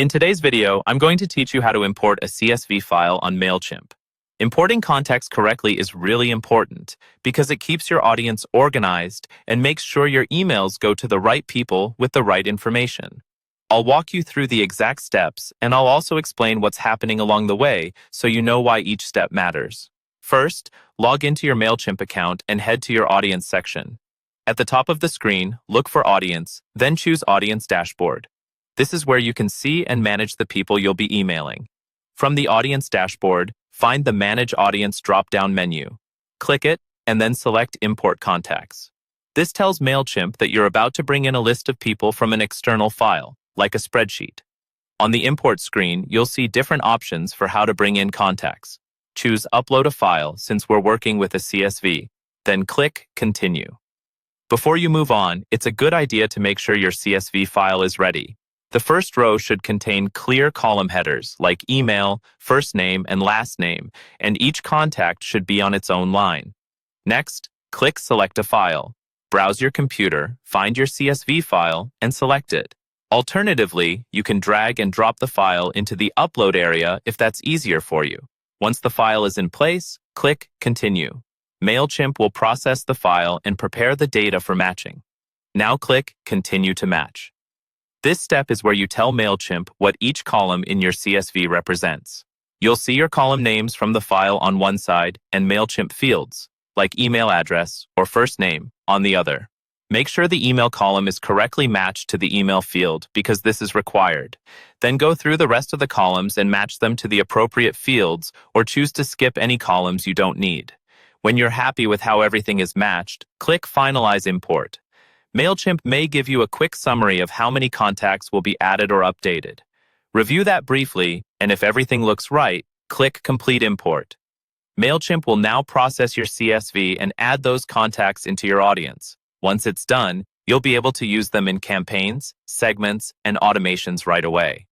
In today's video, I'm going to teach you how to import a CSV file on Mailchimp. Importing context correctly is really important because it keeps your audience organized and makes sure your emails go to the right people with the right information. I'll walk you through the exact steps, and I'll also explain what's happening along the way so you know why each step matters. First, log into your Mailchimp account and head to your Audience section. At the top of the screen, look for Audience, then choose Audience Dashboard. This is where you can see and manage the people you'll be emailing. From the Audience dashboard, find the Manage Audience drop-down menu. Click it, and then select Import Contacts. This tells Mailchimp that you're about to bring in a list of people from an external file, like a spreadsheet. On the import screen, you'll see different options for how to bring in contacts. Choose Upload a File since we're working with a CSV, then click Continue. Before you move on, it's a good idea to make sure your CSV file is ready. The first row should contain clear column headers like email, first name, and last name, and each contact should be on its own line. Next, click Select a File. Browse your computer, find your CSV file, and select it. Alternatively, you can drag and drop the file into the Upload area if that's easier for you. Once the file is in place, click Continue. Mailchimp will process the file and prepare the data for matching. Now click Continue to Match. This step is where you tell Mailchimp what each column in your CSV represents. You'll see your column names from the file on one side and Mailchimp fields, like email address or first name, on the other. Make sure the email column is correctly matched to the email field because this is required. Then go through the rest of the columns and match them to the appropriate fields or choose to skip any columns you don't need. When you're happy with how everything is matched, click Finalize Import. Mailchimp may give you a quick summary of how many contacts will be added or updated. Review that briefly, and if everything looks right, click Complete Import. Mailchimp will now process your CSV and add those contacts into your audience. Once it's done, you'll be able to use them in campaigns, segments, and automations right away.